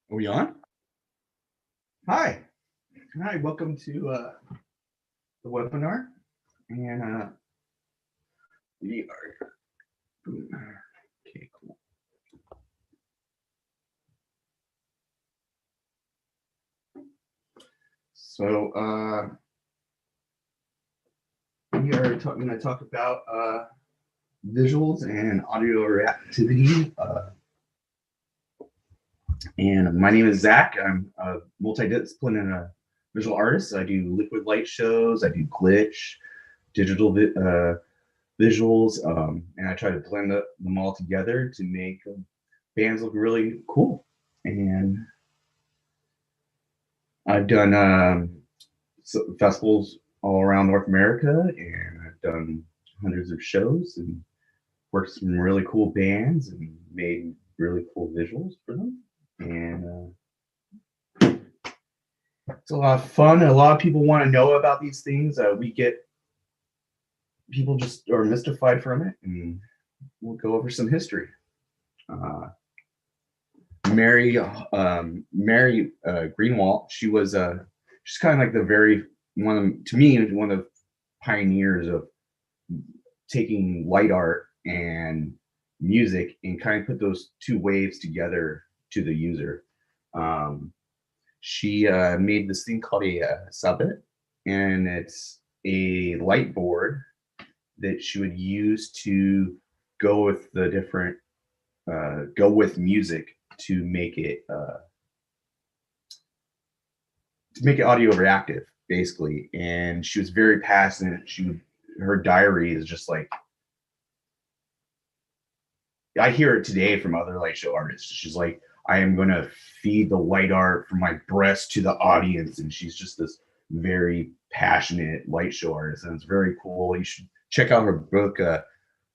Are we on? Hi. Hi, welcome to the webinar. And we are, okay, cool. So we are going to talk about visuals and audio reactivity. And my name is Zach. I'm a multidisciplinary and a visual artist. I do liquid light shows. I do glitch, digital visuals, and I try to blend them all together to make bands look really cool. And I've done festivals all around North America, and I've done hundreds of shows and worked with some really cool bands and made really cool visuals for them. And it's a lot of fun. A lot of people want to know about these things. We get people just are mystified from it, and we'll go over some history. Мэри Хэллок-Grinvolт, she's kind of like one of the pioneers of taking light art and music and kind of put those two waves together to the user. She made this thing called a sabet, and it's a light board that she would use to go with the different go with music to make it audio reactive, basically. And she was very passionate. Her diary is just like, I hear it today from other light show artists. She's like, I am going to feed the light art from my breast to the audience. And she's just this very passionate light show artist. And it's very cool. You should check out her book,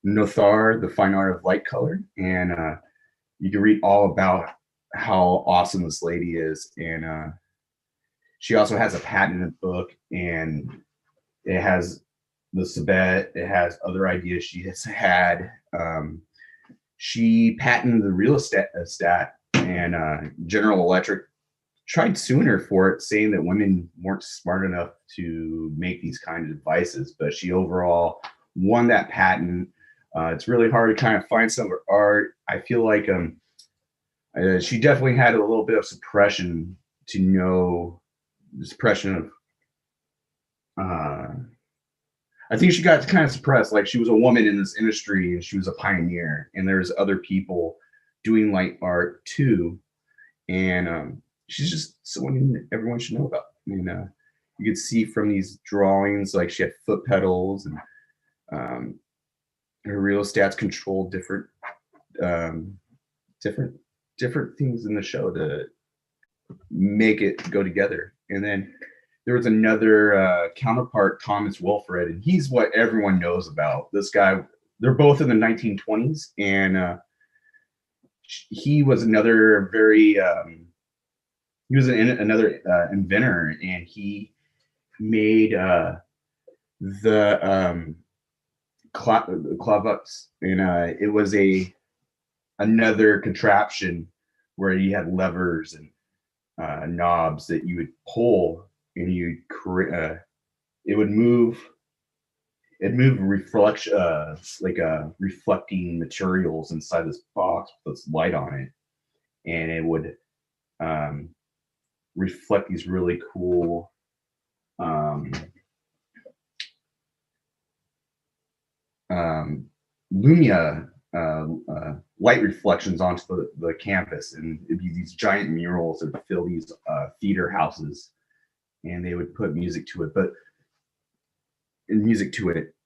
Nothar, The Fine Art of Light Color. And you can read all about how awesome this lady is. And she also has a patented book, and it has the sabet. It has other ideas she has had. She patented the rheostat, and General Electric tried suing her for it, saying that women weren't smart enough to make these kinds of devices. But she overall won that patent. It's really hard to kind of find some of her art. I feel like she definitely had a little bit of suppression of I think she got kind of suppressed. Like, she was a woman in this industry, and she was a pioneer, and there's other people doing light art too. And she's just someone everyone should know about. And you could see from these drawings, like, she had foot pedals, and her rheostats controlled different things in the show to make it go together. And then there was another counterpart, Thomas Wilfred, and he's what everyone knows about. This guy, they're both in the 1920s, and he was another another inventor, and he made the clavups, and it was another contraption where you had levers and knobs that you would pull, and it would move. It moved reflecting materials inside this box with this light on it, and it would reflect these really cool lumia light reflections onto the canvas, and it'd be these giant murals that would fill these theater houses, and they would put music to it.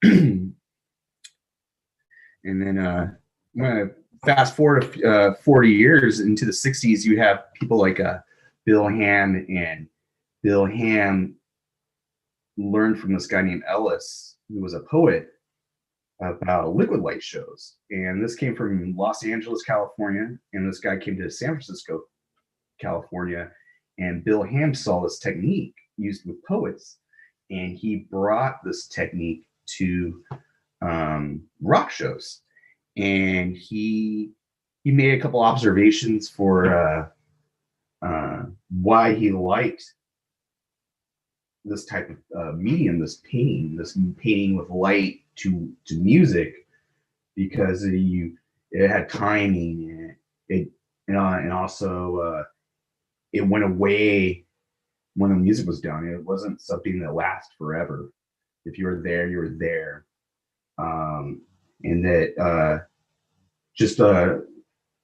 And then I'm gonna fast forward 40 years into the 60s. You have people like Bill Hэмmm, and Bill Hэмmm learned from this guy named Ellis, who was a poet, about liquid light shows. And this came from Los Angeles, California, and this guy came to San Francisco, California, and Bill Hэмmm saw this technique used with poets, and he brought this technique to rock shows. And he made a couple observations for why he liked this type of medium, this painting with light to music, because it had timing, and also it went away when the music was done. It wasn't something that lasts forever. If you were there, you were there. And that just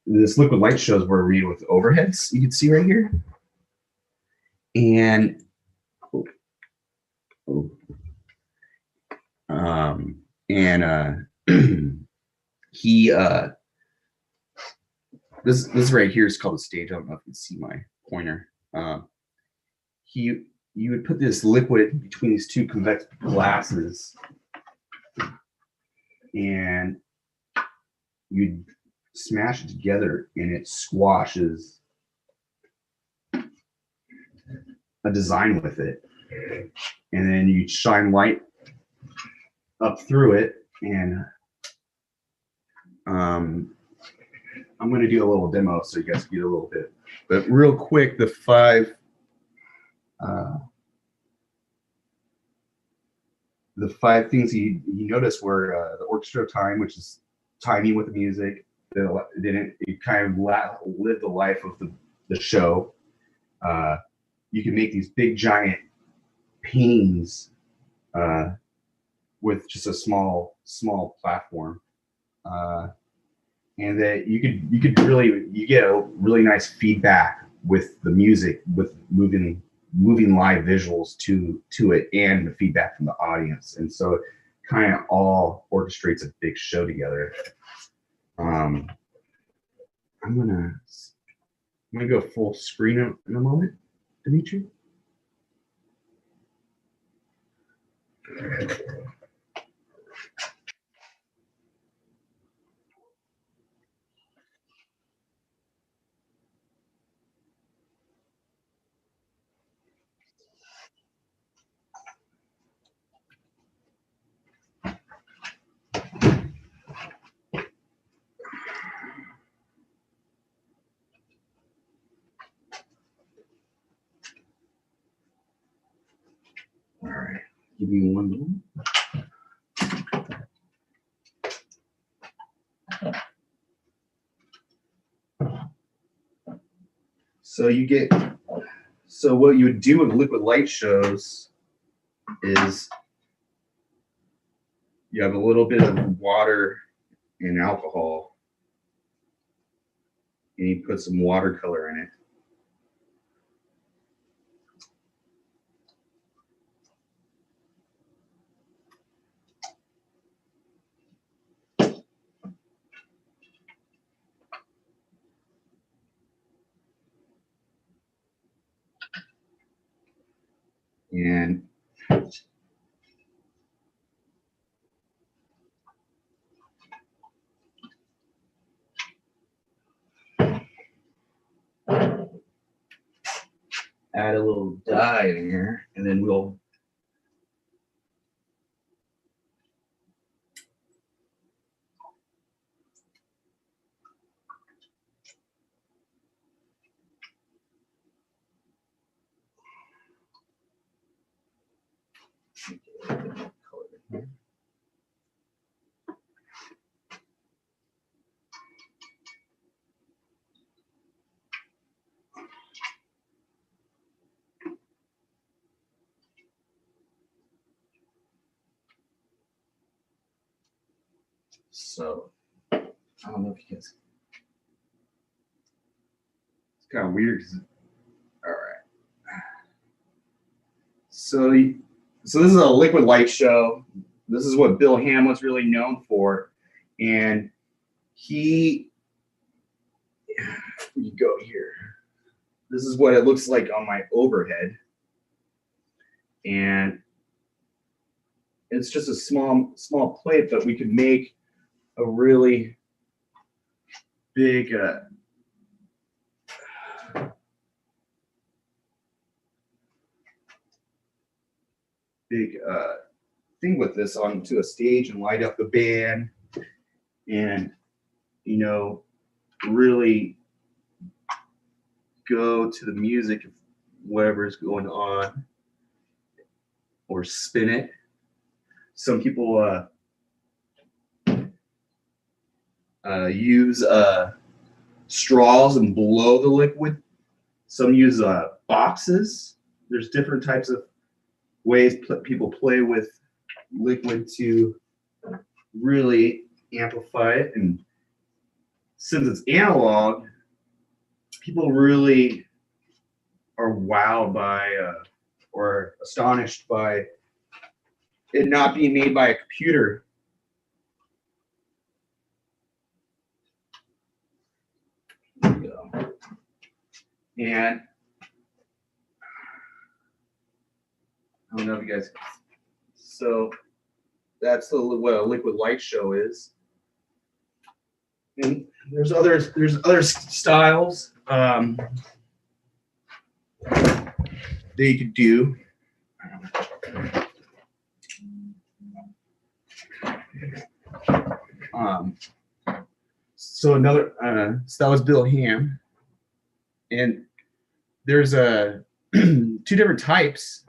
this liquid light shows where we with overheads, you can see right here. And he this right here is called the stage. I don't know if you can see my pointer. You would put this liquid between these two convex glasses, and you'd smash it together, and it squashes a design with it. And then you shine light up through it, and I'm going to do a little demo so you guys get a little bit. But real quick, the five things you notice were the orchestra of time, which is timing with the music. Then it kind of lived the life of the show. You can make these big giant paintings with just a small platform, and that you get a really nice feedback with the music, with moving live visuals to it, and the feedback from the audience. And so it kind of all orchestrates a big show together. I'm gonna go full screen in a moment, Dimitri. All right, give me one moment. So what you would do with liquid light shows is you have a little bit of water and alcohol, and you put some watercolor in it. And add a little dye in here, and then we'll so I don't know if you guys. It's kind of weird. All right. So this is a liquid light show. This is what Bill Hэмmm was really known for, and you go here. This is what it looks like on my overhead, and it's just a small plate, but we could make a really big thing with this onto a stage and light up the band, and really go to the music of whatever is going on, or spin it. Some people use straws and blow the liquid. Some use boxes. There's different types of ways people play with liquid to really amplify it. And since it's analog, people really are wowed by or astonished by it not being made by a computer. There we go. And I don't know if you guys. So that's what a liquid light show is. And there's other styles that you could do. So that was Bill Hэмm, and there's two different types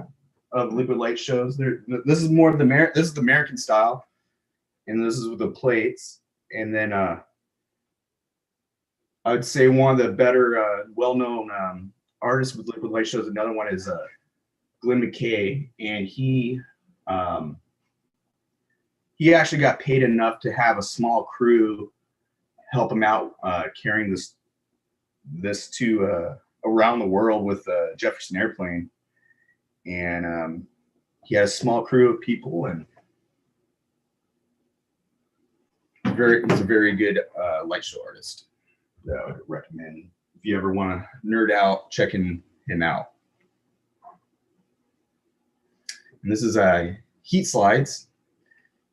of liquid light shows. This is more of this is the American style, and this is with the plates. And then I would say one of the better well-known artists with liquid light shows. Another one is Glenn McKay, and he actually got paid enough to have a small crew help him out carrying this to around the world with Jefferson Airplane. And he had a small crew of people, and he's a very good light show artist that I would recommend if you ever want to nerd out, checking him out. And this is heat slides.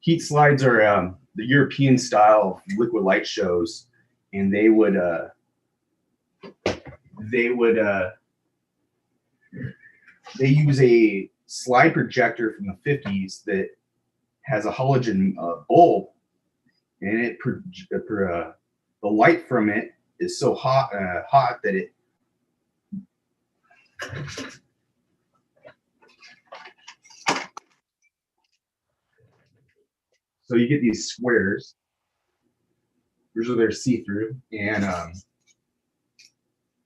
Heat slides are the European style of liquid light shows, and they use a slide projector from the 50s that has a halogen bulb, and the light from it is so hot that it so you get these squares. Usually they're see-through, and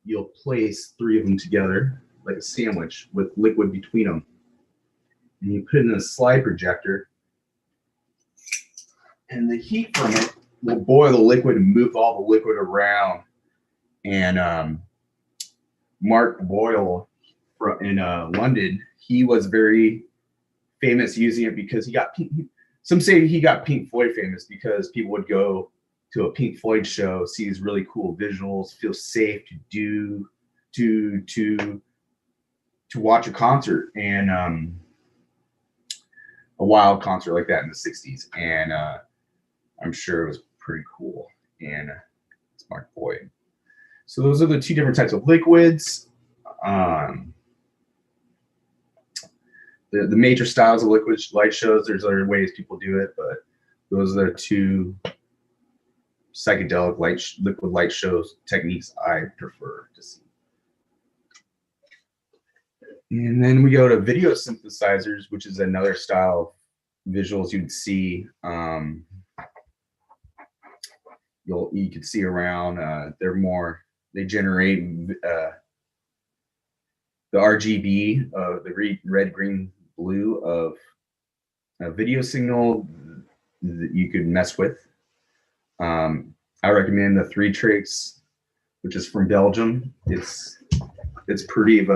you'll place 3 of them together like a sandwich with liquid between them, and you put it in a slide projector, and the heat from it will boil the liquid and move all the liquid around. And Mark Boyle in London, he was very famous using it because some say he got Pink Floyd famous because people would go to a Pink Floyd show, see these really cool visuals, feel safe to watch a concert, and a wild concert like that in the 60s. And I'm sure it was pretty cool. And it's Mark Boyd. So those are the 2 different types of liquids. The major styles of liquid light shows, there's other ways people do it, but those are the 2 psychedelic liquid light shows techniques I prefer to see. And then we go to video synthesizers, which is another style of visuals you'd see. You could see around. They generate the RGB, the red, green, blue of a video signal that you could mess with. I recommend the 3 Tricks, which is from Belgium. It's pretty of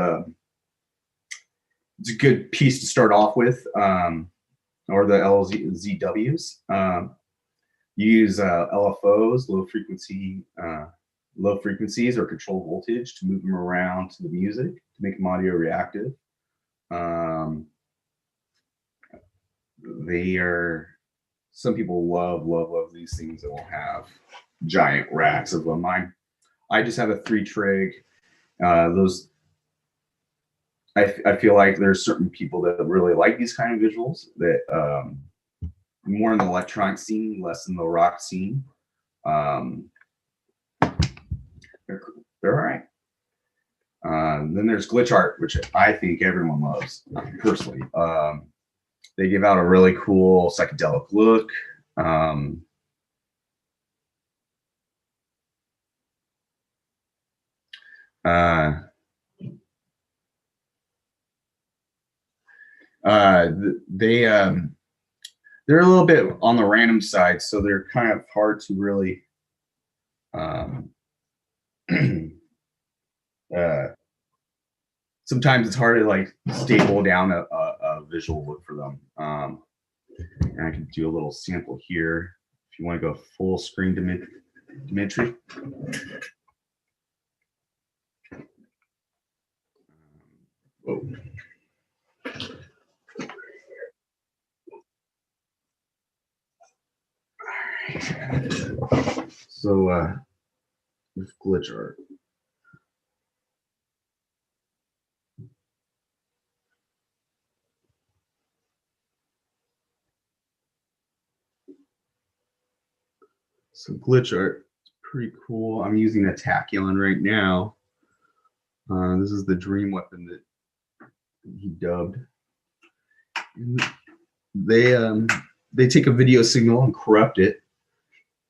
it's a good piece to start off with, or the LZWs. Use LFOs, low frequencies or control voltage to move them around to the music to make them audio reactive. Some people love these things that will have giant racks of them. I just have a 3 trig. I feel like there's certain people that really like these kind of visuals that more in the electronic scene, less in the rock scene. They're all right. Then there's Glitch-Art, which I think everyone loves, personally. They give out a really cool psychedelic look. They're a little bit on the random side, so they're kind of hard to really sometimes it's hard to like staple down a visual look for them. And I can do a little sample here if you want to go full screen Dimitri. Whoa. So with Glitch-Art. So Glitch-Art is pretty cool. I'm using a tachyon right now. This is the dream weapon that he dubbed. And they take a video signal and corrupt it,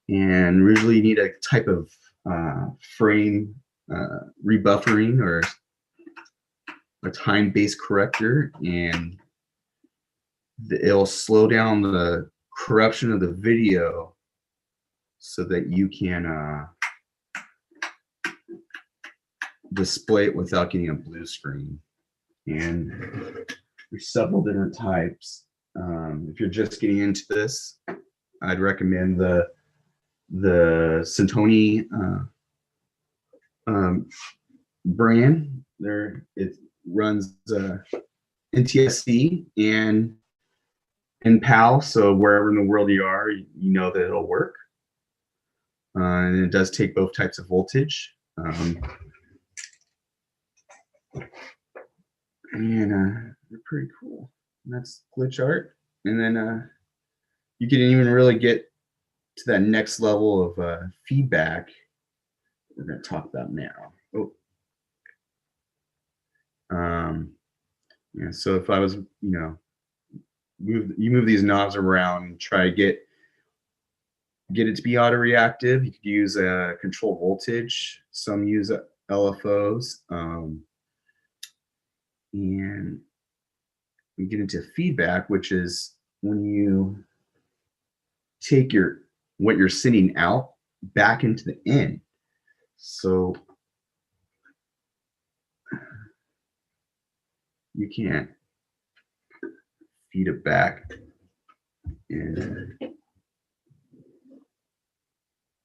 and usually you need a type of frame rebuffering or a time-based corrector, and it'll slow down the corruption of the video so that you can display it without getting a blue screen. And there's several different types. If you're just getting into this, I'd recommend the Santoni brand. It runs NTSC and PAL, so wherever in the world you are, you know that it'll work. And it does take both types of voltage. And they're pretty cool. And that's Glitch-Art. And then you can even really get to that next level of feedback we're going to talk about now. Yeah, so if I was, move these knobs around and try to get it to be auto-reactive, you could use a control voltage. Some use LFOs. And we get into feedback, which is when you take what you're sending out back into the in. So you can't feed it back in.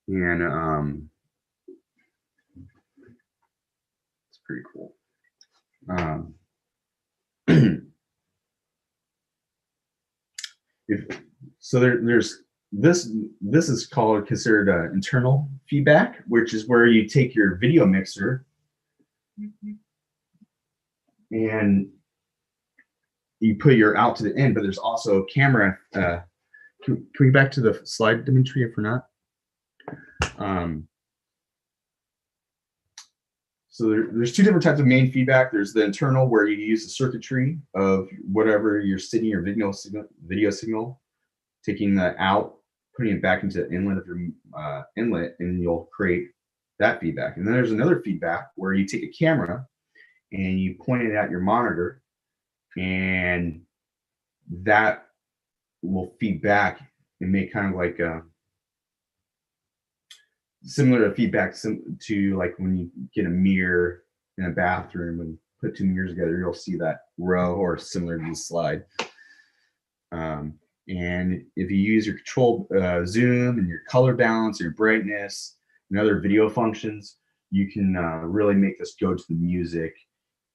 And it's pretty cool. There's this is considered internal feedback, which is where you take your video mixer and you put your out to the end, but there's also a camera. Can we back to the slide, Dimitri, if we're not? So there's two different types of main feedback. There's the internal, where you use the circuitry of whatever you're sending your video signal, taking the out, putting it back into the inlet of your inlet, and you'll create that feedback. And then there's another feedback where you take a camera and you point it at your monitor, and that will feed back and make kind of like similar to feedback to like when you get a mirror in a bathroom and put two mirrors together, you'll see that row, or similar to this slide. And if you use your control zoom and your color balance, your brightness, and other video functions, you can really make this go to the music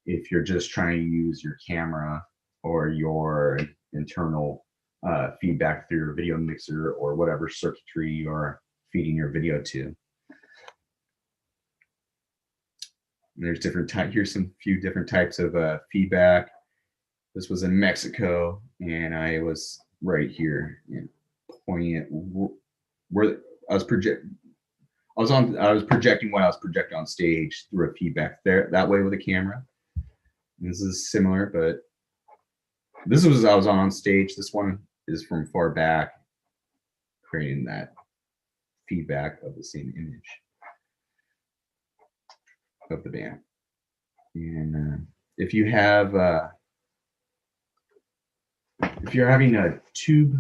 if you're just trying to use your camera or your internal feedback through your video mixer or whatever circuitry you're feeding your video to. And there's different types. Here's some few different types of feedback. This was in Mexico, and I was right here, pointing at where I was projecting. I was projecting what I was projecting on stage through a feedback there that way with a camera. And this is similar, but this was I was on stage. This one is from far back, creating that feedback of the same image of the band. And if you have if you're having a two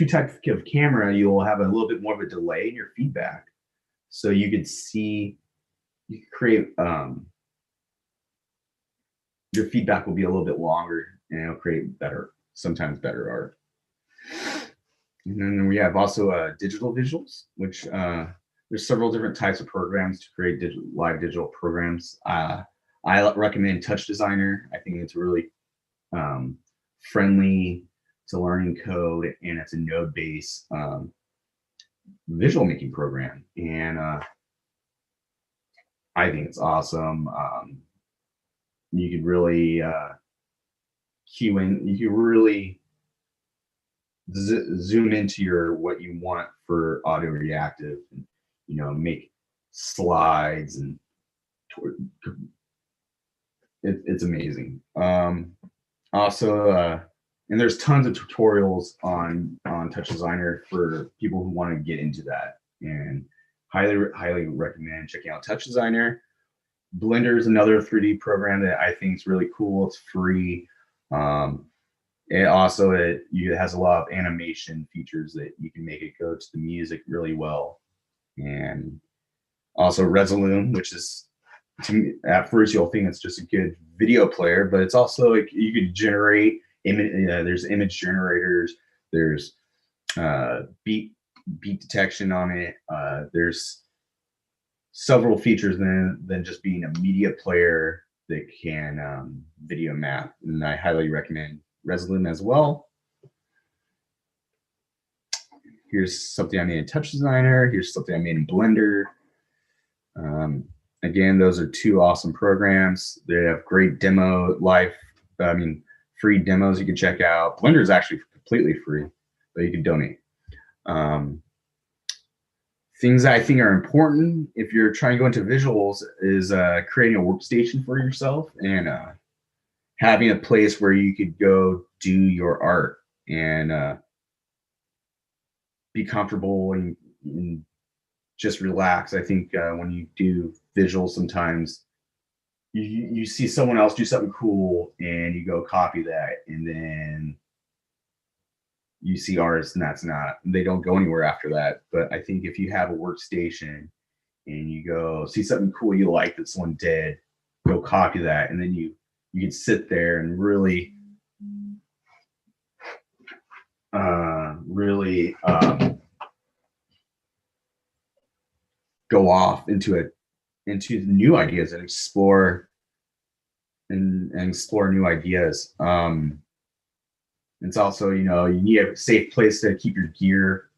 type of camera, you'll have a little bit more of a delay in your feedback. So you could see, you could create, your feedback will be a little bit longer and it'll create better, sometimes better art. And then we have also digital visuals, which there's several different types of programs to create live digital programs. I recommend Touch Designer. I think it's really friendly to learning code, and it's a node-based visual making program. And I think it's awesome. You could really cue in. You could really zoom into what you want for audio reactive, and make slides, and it's amazing. Also, and there's tons of tutorials on Touch Designer for people who want to get into that, and highly recommend checking out Touch Designer. Blender is another 3D program that I think is really cool. It's free. It also it has a lot of animation features that you can make it go to the music really well. And also Resolume, which is, to me, at first you'll think it's just a good video player, but it's also like you could generate image. There's image generators. There's beat detection on it. There's several features than just being a media player that can video map, and I highly recommend Resolume as well. Here's something I made in Touch Designer. Here's something I made in Blender. Again, those are two awesome programs. They have great free demos you can check out. Blender is actually completely free, but you can donate. Things that I think are important if you're trying to go into visuals is creating a workstation for yourself, and having a place where you could go do your art and be comfortable and just relax. I think when you do visuals, sometimes you see someone else do something cool and you go copy that, and then you see artists and they don't go anywhere after that. But I think if you have a workstation and you go see something cool you like that someone did, go copy that, and then you can sit there and really go off into new ideas and explore new ideas. It's also, you need a safe place to keep your gear.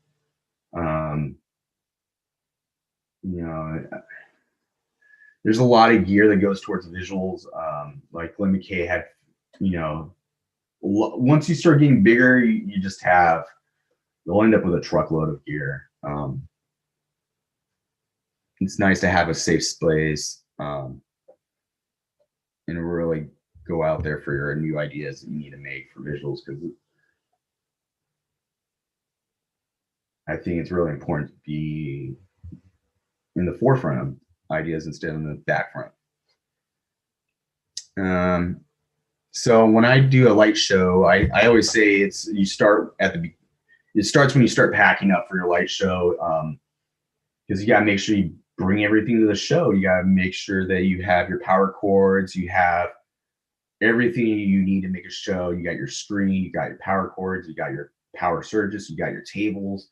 There's a lot of gear that goes towards visuals. Like Glenn McKay had, once you start getting bigger, you'll end up with a truckload of gear. It's nice to have a safe space and really go out there for your new ideas that you need to make for visuals, because I think it's really important to be in the forefront of ideas instead of in the back front. So when I do a light show, I always say it starts when you start packing up for your light show, because you gotta make sure you bring everything to the show. You gotta make sure that you have your power cords, you have everything you need to make a show. You got your screen, you got your power cords, you got your power surges, you got your tables.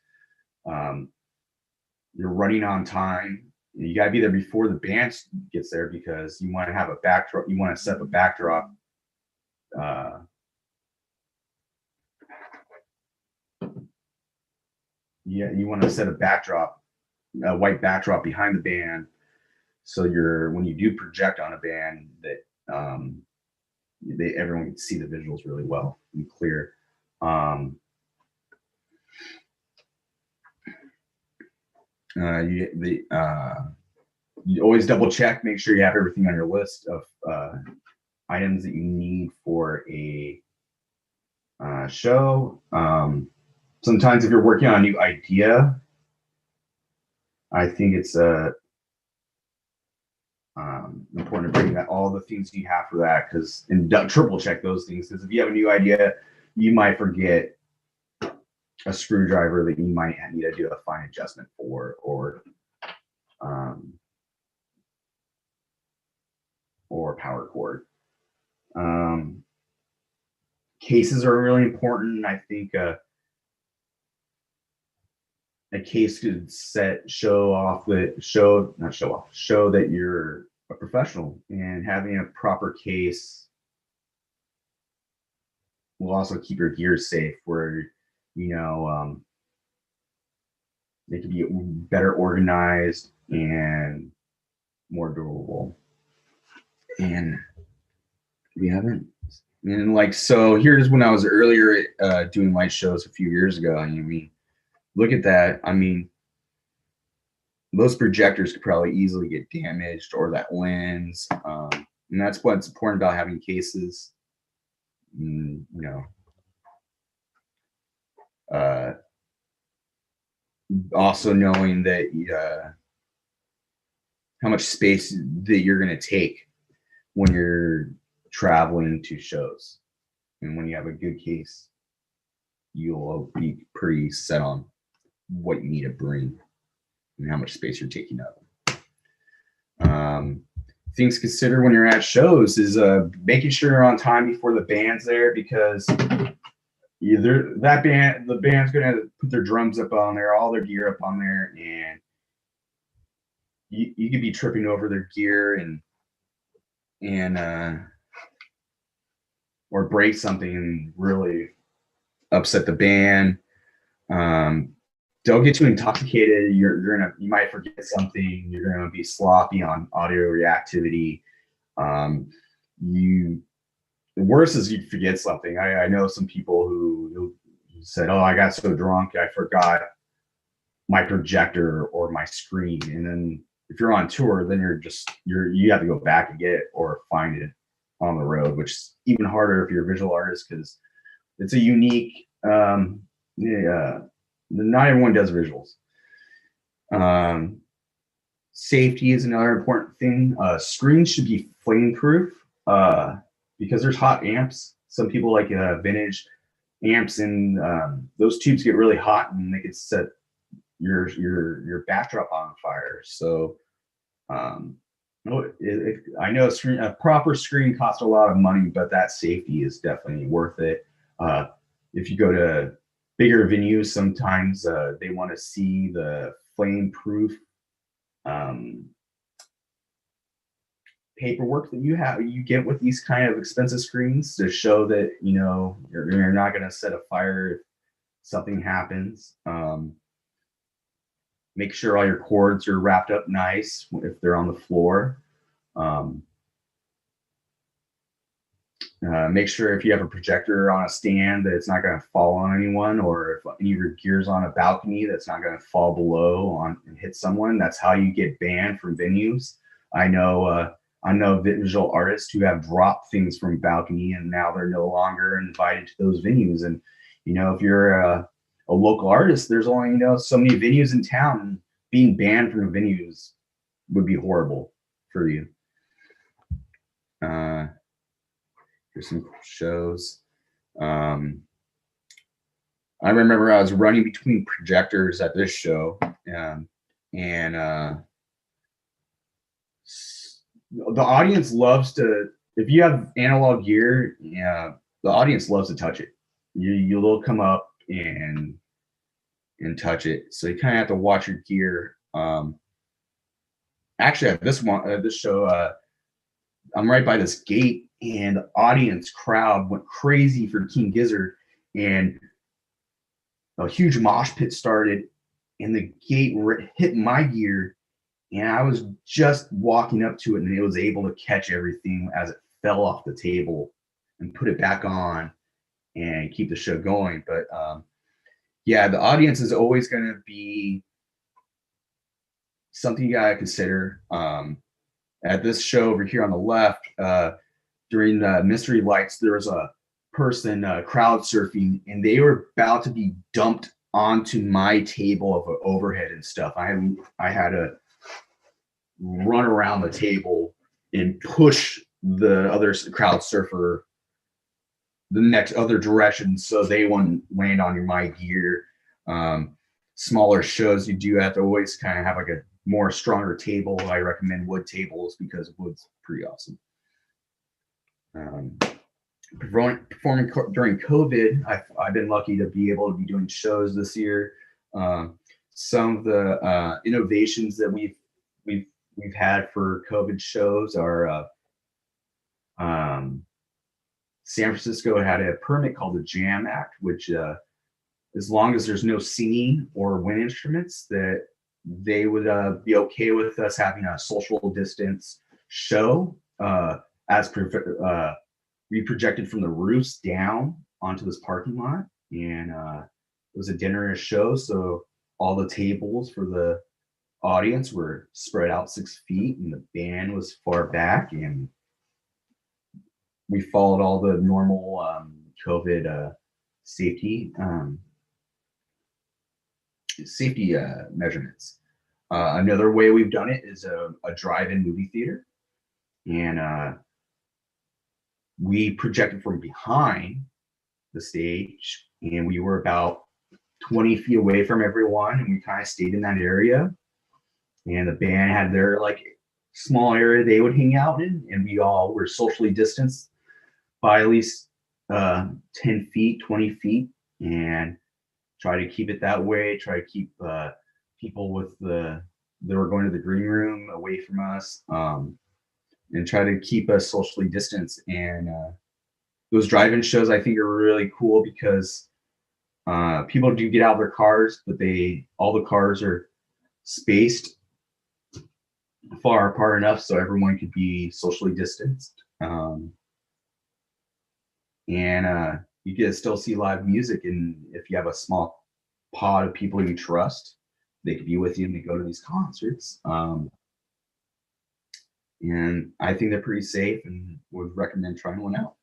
You're running on time. You got to be there before the band gets there, because you want to have a backdrop. You want to set up a backdrop. You want to set a backdrop, a white backdrop behind the band, so when you do project on a band, that everyone can see the visuals really well and clear. You always double check, make sure you have everything on your list of items that you need for a show. Sometimes if you're working on a new idea, I think it's important to bring that all the things you have for that, because and triple check those things, because if you have a new idea, you might forget a screwdriver that you might need to do a fine adjustment for, or power cord. Cases are really important. I think a case could show that you're a professional, and having a proper case will also keep your gear safe, where they can be better organized and more durable. And we haven't, and like, so here's when I was earlier doing light shows a few years ago, and I mean, look at that. I mean, most projectors could probably easily get damaged, or that lens, and that's what's important about having cases. Also knowing that how much space that you're going to take when you're traveling to shows, and when you have a good case, you'll be pretty set on what you need to bring and how much space you're taking up. Things to consider when you're at shows is making sure you're on time before the band's there, because the band's gonna put their drums up on there, all their gear up on there, and you could be tripping over their gear and or break something and really upset the band. Don't get too intoxicated. You might forget something. You're gonna be sloppy on audio reactivity. The worst is you forget something. I know some people who said, "Oh, I got so drunk I forgot my projector or my screen." And then if you're on tour, then you have to go back and get it or find it on the road, which is even harder if you're a visual artist, because it's a unique. Not everyone does visuals. Safety is another important thing. Screens should be flame proof, because there's hot amps. Some people like vintage amps, and those tubes get really hot and they could set your backdrop on fire. So I know a proper screen costs a lot of money, but that safety is definitely worth it. If you go to bigger venues, sometimes they want to see the flame-proof paperwork that you get with these kind of expensive screens, to show that you're not going to set a fire if something happens. Make sure all your cords are wrapped up nice if they're on the floor. Make sure if you have a projector on a stand that it's not going to fall on anyone, or if any of your gear's on a balcony, that's not going to fall below and hit someone. That's how you get banned from venues. I know visual artists who have dropped things from balcony, and now they're no longer invited to those venues. And if you're a local artist, there's only so many venues in town, and being banned from the venues would be horrible for you. Here's some cool shows. I remember I was running between projectors at this show, and the audience loves to, if you have analog gear, the audience loves to touch it. You'll come up and touch it. So you kind of have to watch your gear. Actually, at this show, I'm right by this gate, and the audience crowd went crazy for King Gizzard, and a huge mosh pit started, and the gate hit my gear, and I was just walking up to it, and it was able to catch everything as it fell off the table and put it back on and keep the show going. But yeah, the audience is always going to be something you gotta consider. At this show over here on the left, during the Mystery Lights, there was a person crowd surfing, and they were about to be dumped onto my table of overhead and stuff. I had to run around the table and push the other crowd surfer the next other direction so they wouldn't land on my gear. Smaller shows, you do have to always kind of have like a more stronger table. I recommend wood tables because wood's pretty awesome. Performing during COVID, I've been lucky to be able to be doing shows this year. Some of the innovations that we've had for COVID shows are San Francisco had a permit called the Jam Act, which as long as there's no singing or wind instruments, that they would be okay with us having a social distance show we projected from the roofs down onto this parking lot. And it was a dinner and a show, so all the tables for the audience were spread out 6 feet and the band was far back, and we followed all the normal COVID safety measurements. Another way we've done it is a drive-in movie theater, and we projected from behind the stage, and we were about 20 feet away from everyone, and we kind of stayed in that area, and the band had their like small area they would hang out in, and we all were socially distanced by at least 10 feet, 20 feet, and try to keep it that way, try to keep people that were going to the green room away from us, and try to keep us socially distanced. And those drive-in shows I think are really cool because people do get out of their cars, but all the cars are spaced far apart enough so everyone could be socially distanced. And you can still see live music, and if you have a small pod of people you trust, they could be with you and they go to these concerts. And I think they're pretty safe and would recommend trying one out.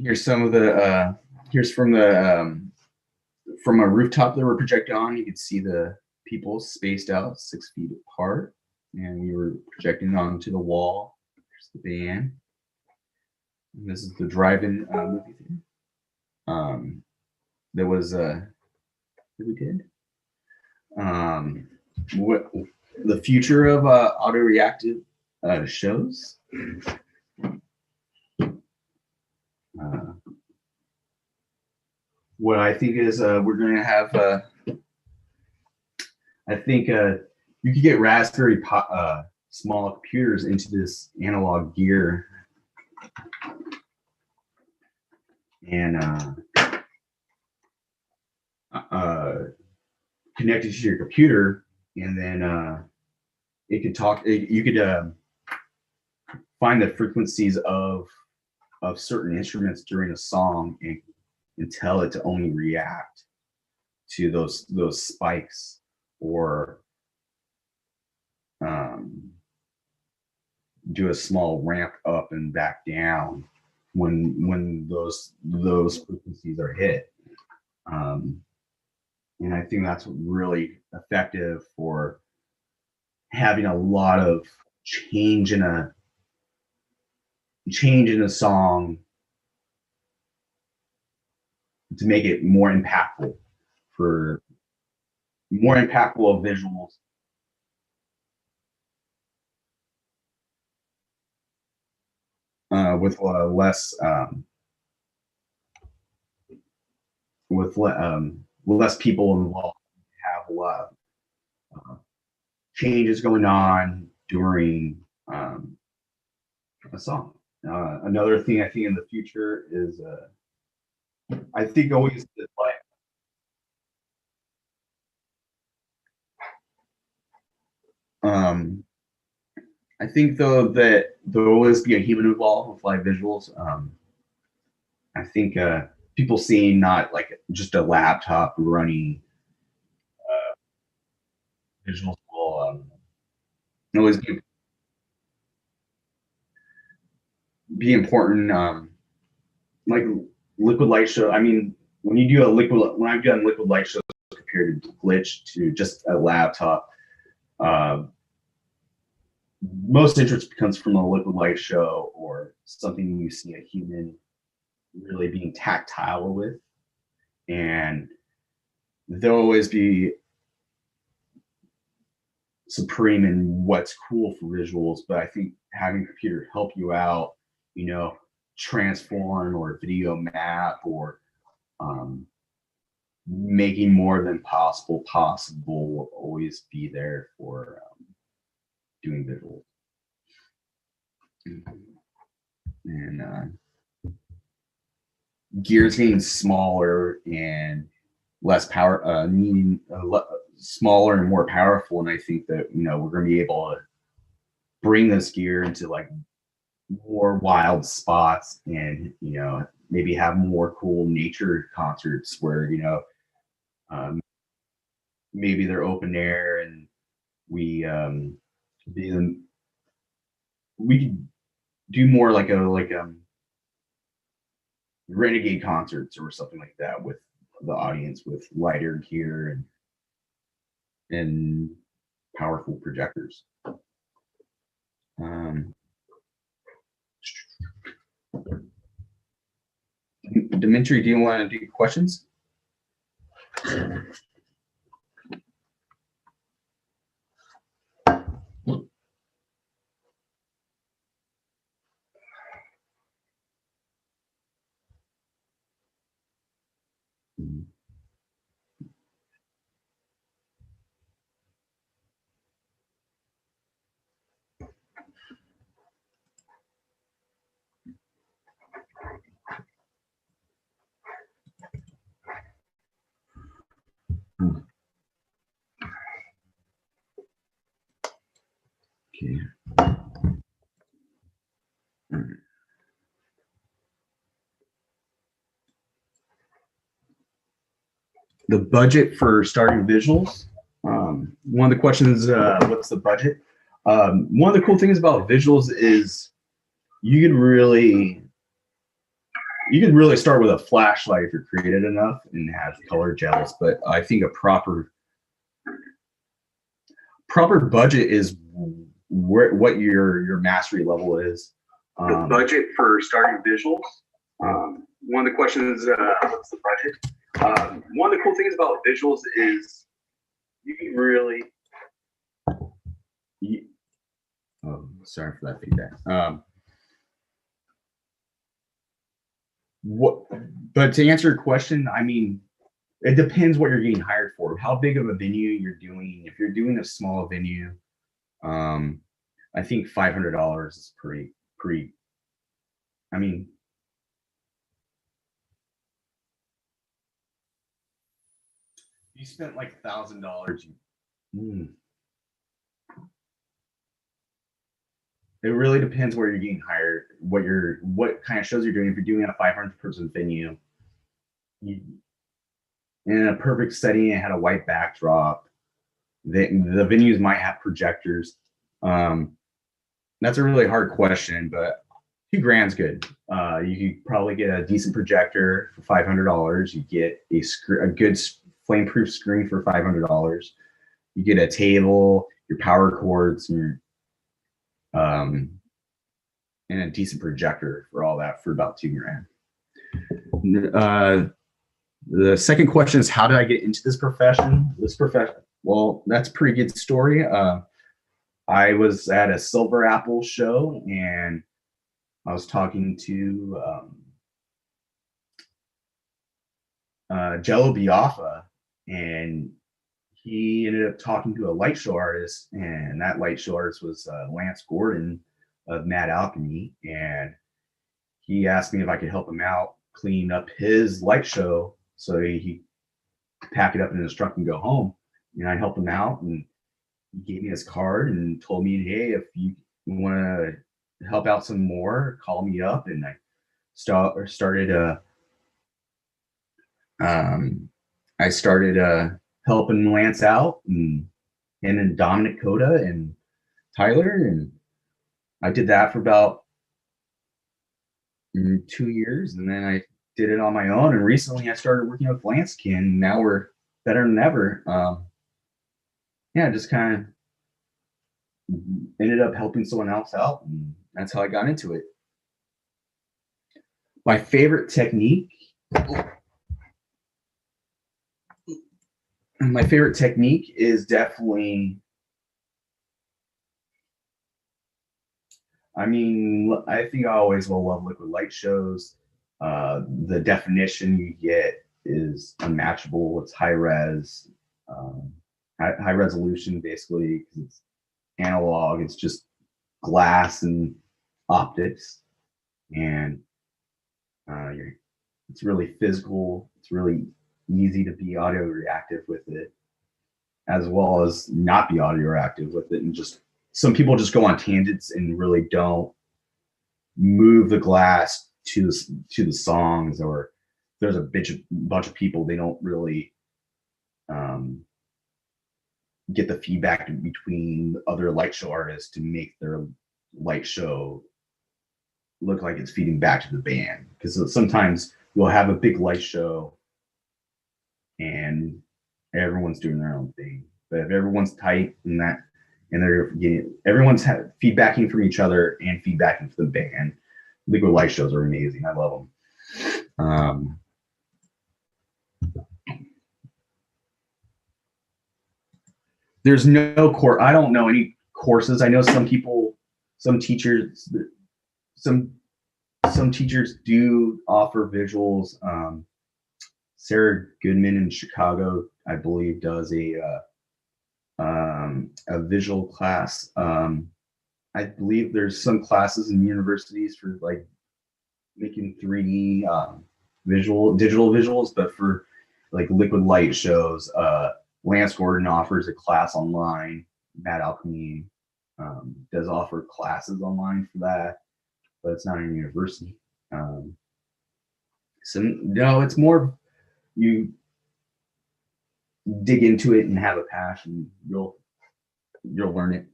Here's some of the here's from a rooftop that we're projecting on. You can see the people spaced out 6 feet apart, and we were projecting onto the wall. There's the band. And this is the drive-in movie theater. There was that we did. What the future of auto reactive shows. What I think is we're going to have. I think you could get Raspberry small computers into this analog gear, and connect it to your computer, and then it could talk. You could find the frequencies of certain instruments during a song and tell it to only react to those spikes, or do a small ramp up and back down when those frequencies are hit. And I think that's really effective for having a lot of change in a song to make it more impactful of visuals. With less people involved, have a lot of changes going on during a song. Another thing I think in the future is I think always I think though that there will always be a human involved with live visuals. I think people seeing not like just a laptop running visuals will always be important. Like liquid light show. I mean, when you do a liquid, when I've done liquid light shows compared to Glitch to just a laptop, most interest comes from a liquid light show or something you see a human really being tactile with, and they'll always be supreme in what's cool for visuals. But I think having a computer help you out, you know, transform or video map or making more than possible will always be there for doing visuals. And gears getting smaller and less power, needing smaller and more powerful. And I think that, you know, we're going to be able to bring this gear into like more wild spots and, you know, maybe have more cool nature concerts where, you know, maybe they're open air and we could do more like a renegade concerts or something like that with the audience with lighter gear and powerful projectors. Dimitri, do you want to do questions? Okay. The budget for starting visuals. One of the questions, what's the budget? One of the cool things about visuals is you could really start with a flashlight if you're creative enough and have color gels. But I think a proper budget is what your mastery level is. The budget for starting visuals. One of the questions, what's the budget? One of the cool things about visuals is you can really. Oh, sorry for that feedback. But to answer your question, I mean, it depends what you're getting hired for, how big of a venue you're doing. If you're doing a small venue, I think $500 is pretty. I mean, you spent like $1,000. It really depends where you're getting hired, what kind of shows you're doing. If you're doing a 500-person venue, in a perfect setting, it had a white backdrop. The venues might have projectors. That's a really hard question, but $2,000's good. You could probably get a decent projector for $500. You get a good flame-proof screen for $500. You get a table, your power cords, and a decent projector for all that for about $2,000. The second question is, how did I get into this profession? Well, that's a pretty good story. I was at a Silver Apple show and I was talking to Jello Biafra, and he ended up talking to a light show artist, and that light show artist was Lance Gordon of Mad Alchemy, and he asked me if I could help him out clean up his light show so he could pack it up in his truck and go home. And I helped him out, and he gave me his card and told me, hey, if you want to help out some more, call me up. And I started I started helping Lance out and then Dominic Coda and Tyler, and I did that for about 2 years, and then I did it on my own. And recently, I started working with Lanskin. And now we're better than ever. Yeah, just kind of ended up helping someone else out, and that's how I got into it. My favorite technique. My favorite technique is definitely. I mean, I think I always will love liquid light shows. The definition you get is unmatchable. It's high res, high resolution, basically, because it's analog. It's just glass and optics, and it's really physical. It's really easy to be audio reactive with it, as well as not be audio reactive with it. And just some people just go on tangents and really don't move the glass to the songs, or there's a bunch of people, they don't really get the feedback between other light show artists to make their light show look like it's feeding back to the band. Because sometimes we'll have a big light show and everyone's doing their own thing, but if everyone's tight and they're getting, everyone's feedbacking from each other and feedbacking from the band, liquid light shows are amazing. I love them. There's no course. I don't know any courses. I know some teachers do offer visuals. Sarah Goodman in Chicago, I believe, does a visual class. I believe there's some classes in universities for like making 3D digital visuals, but for like liquid light shows, Lance Gordon offers a class online. Mad Alchemy does offer classes online for that, but it's not in university. So no, it's more you dig into it and have a passion, you'll learn it.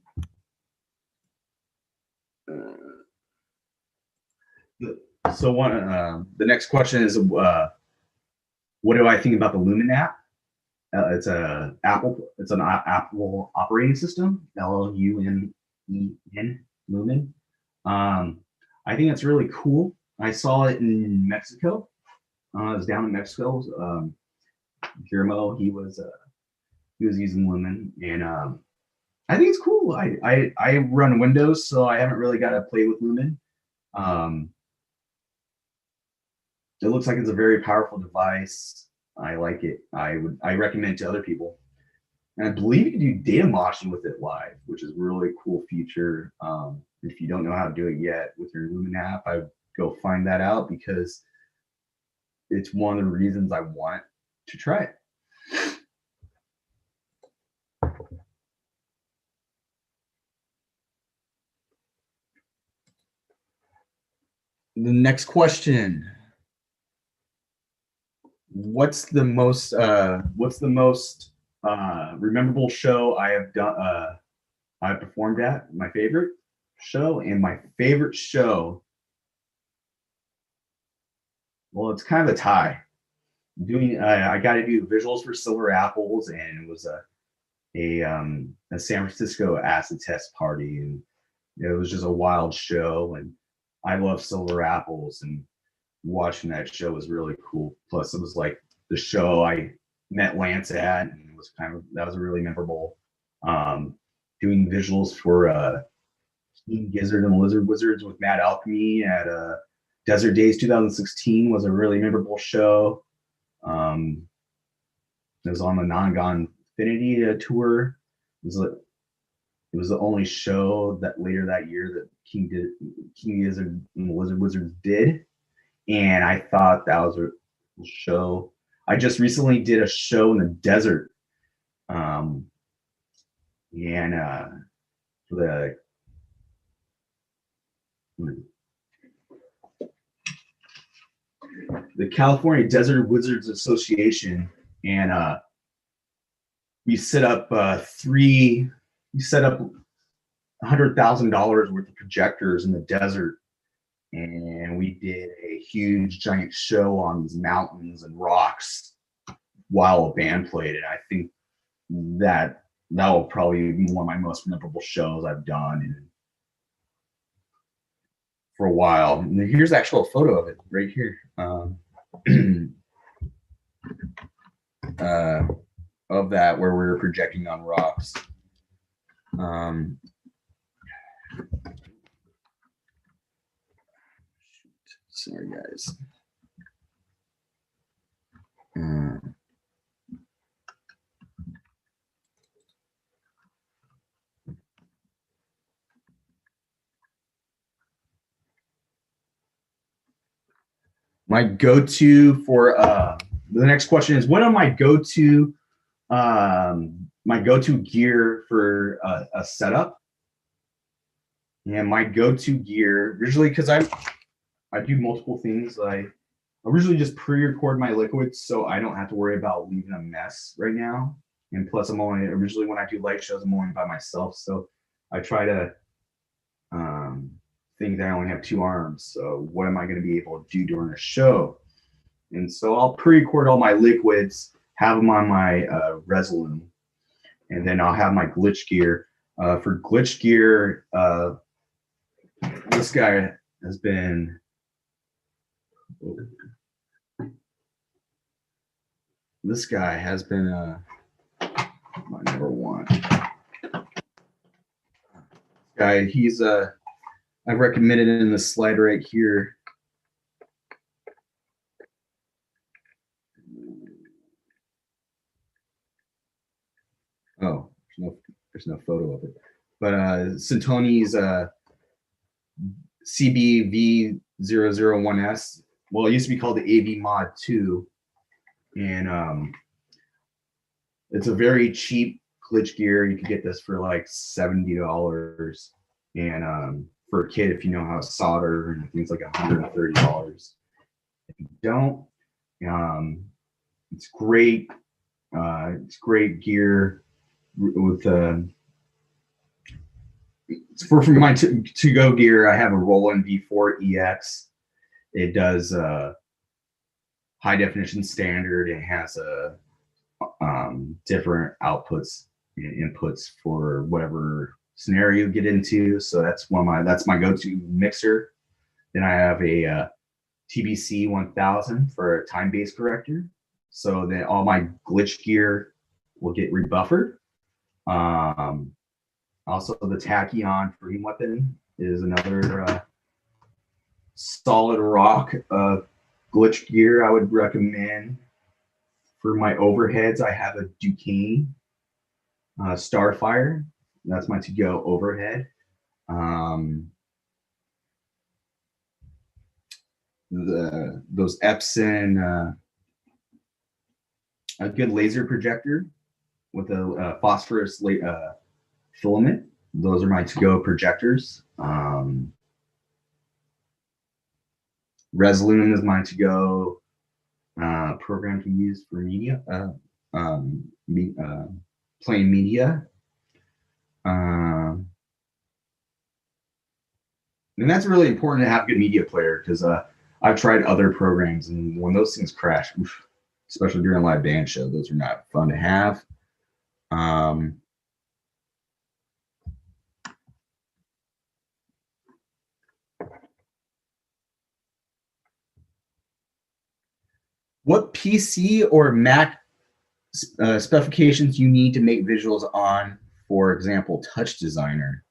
So the next question is, what do I think about the Lumen app? It's an Apple operating system, Lumen, Lumen. I think it's really cool. I saw it in Mexico. I was down in Mexico. Guillermo, he was using Lumen, and I think it's cool. I run Windows, so I haven't really got to play with Lumen. It looks like it's a very powerful device. I like it. I recommend it to other people. And I believe you can do data moshing with it live, which is a really cool feature. If you don't know how to do it yet with your Lumen app, I would go find that out, because it's one of the reasons I want to try it. The next question. What's the most memorable show I have done? I performed at, my favorite show, and my favorite show. Well, it's kind of a tie. I got to do visuals for Silver Apples, and it was a San Francisco acid test party, and it was just a wild show. And I love Silver Apples, and watching that show was really cool. Plus, it was like the show I met Lance at, and it was that was a really memorable. Doing visuals for King Gizzard and the Lizard Wizards with Mad Alchemy at Desert Days 2016 was a really memorable show. It was on the Non-Gone Infinity tour. It was the only show that later that year that King Gizzard and the Lizard Wizards did. And I thought that was a cool show. I just recently did a show in the desert. For the California Desert Wizards Association, and we set up $100,000 worth of projectors in the desert, and we did a huge giant show on these mountains and rocks while a band played. And I think that will probably be one of my most memorable shows I've done for a while. And here's actually a photo of it right here. Of that, where we were projecting on rocks. Sorry, guys. My go-to for the next question is, what are my go-to gear for a setup? And my go-to gear, usually, because I do multiple things. I originally just pre-record my liquids so I don't have to worry about leaving a mess right now. And plus, originally when I do light shows, I'm only by myself, so I try to think that I only have 2 arms. So what am I going to be able to do during a show? And so I'll pre-record all my liquids, have them on my Resolume, and then I'll have my glitch gear. For glitch gear, this guy has been my number one. Guy, he's I've recommended it in the slide right here. Oh, there's no photo of it. But Sintoni's CBV001S. Well, it used to be called the AV Mod 2, and it's a very cheap glitch gear. You can get this for like $70, and for a kid, if you know how to solder, and things like $130. If you don't, it's great. It's great gear with for my to-go gear. I have a Roland V4 EX. It does high definition standard. It has different outputs and inputs for whatever scenario you get into. So that's my go-to mixer. Then I have a TBC 1000 for a time-based corrector, so that all my glitch gear will get rebuffered. Also, the Tachyon Free Weapon is another solid rock glitch gear I would recommend. For my overheads, I have a Duquesne Starfire. That's my to-go overhead. Those Epson, a good laser projector with a phosphorus filament. Those are my to-go projectors. Resolume is my to-go program to use for media, playing media. And that's really important to have a good media player, because I've tried other programs, and when those things crash, especially during a live band show, those are not fun to have. What PC or Mac specifications you need to make visuals on, for example, Touch Designer?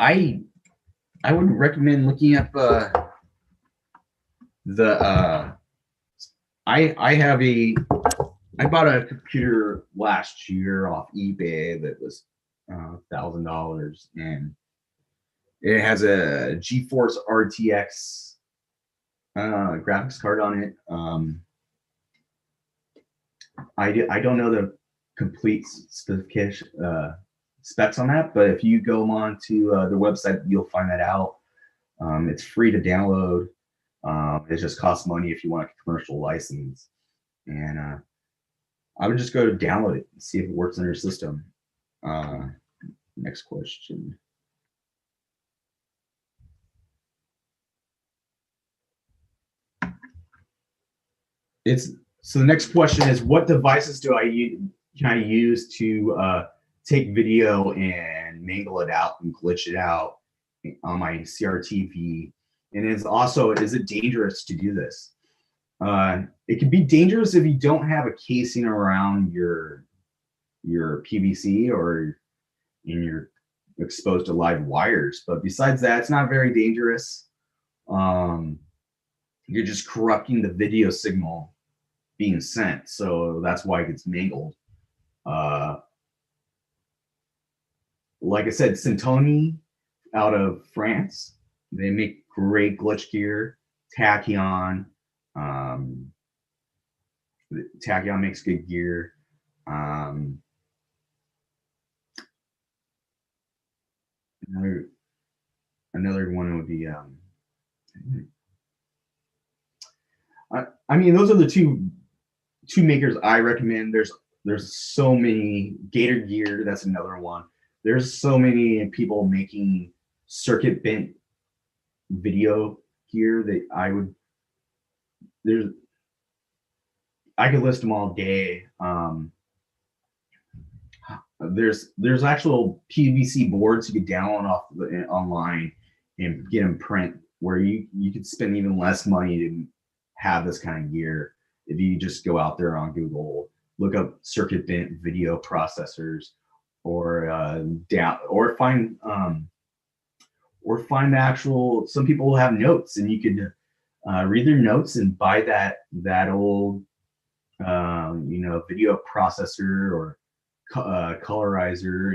I would recommend looking up I bought a computer last year off eBay that was $1,000, and it has a GeForce RTX graphics card on it. I don't know the complete specification specs on that, but if you go on to the website, you'll find that out. It's free to download. It just costs money if you want a commercial license. And I would just go to download it and see if it works on your system. Next question. So the next question is, what devices can I use to take video and mangle it out and glitch it out on my CRT-V? And is it dangerous to do this? It can be dangerous if you don't have a casing around your PVC or you're exposed to live wires. But besides that, it's not very dangerous. You're just corrupting the video signal being sent, so that's why it gets mangled. Like I said, Syntony out of France, they make great glitch gear. Tachyon makes good gear. Another one would be I mean, those are the two makers I recommend. There's so many. Gator Gear, that's another one. There's so many people making circuit bent video gear that I could list them all day. There's actual PVC boards you could download online and get them print, where you could spend even less money to have this kind of gear if you just go out there on Google, look up circuit bent video processors, or find actual. Some people will have notes, and you could read their notes and buy that old video processor or colorizer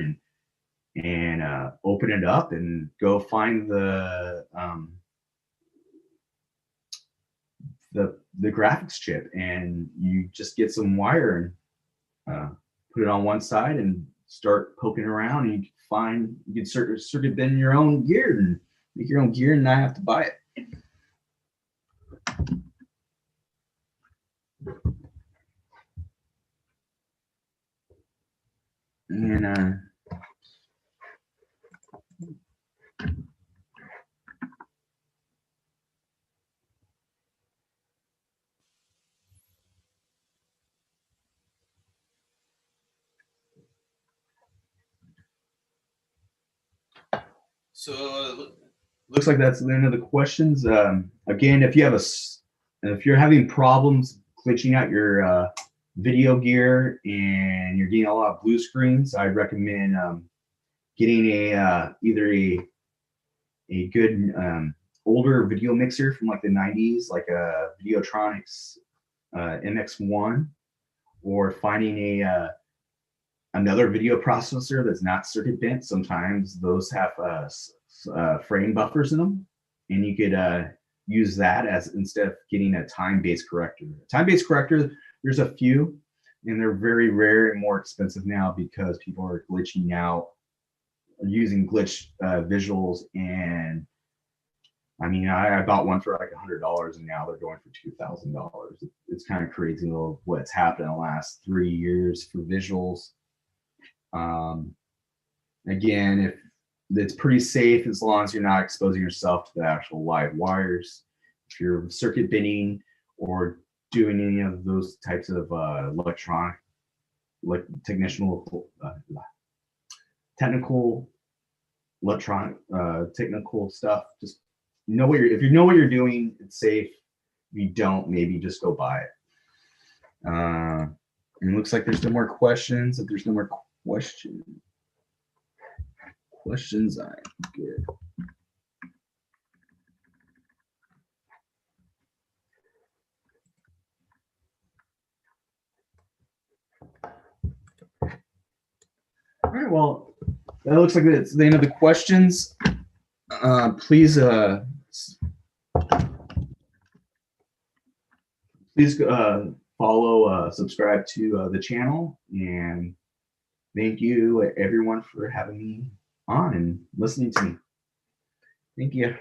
and open it up and go find the graphics chip, and you just get some wire and put it on one side and start poking around, and you can circuit bend your own gear and make your own gear and not have to buy it. And so looks like that's the end of the questions. Again, if you're having problems glitching out your video gear and you're getting a lot of blue screens, I'd recommend getting either a good older video mixer from like the 90s, like a Videotronics MX1, or finding another video processor that's not circuit bent. Sometimes those have frame buffers in them, and you could use that as instead of getting a time-based corrector. Time-based corrector, there's a few, and they're very rare and more expensive now because people are glitching out using glitch visuals. And I mean, I bought one for like $100, and now they're going for $2,000. It's kind of crazy what's happened in the last 3 years for visuals. Again, it's pretty safe as long as you're not exposing yourself to the actual live wires. If you're circuit bending or doing any of those types of technical stuff, just if you know what you're doing, it's safe. If you don't, maybe just go buy it. And it looks like there's no more questions. If there's no more questions, I'm good. All right, well, that looks like it's the end of the questions. Please follow, subscribe to the channel, and thank you everyone for having me on and listening to me. Thank you.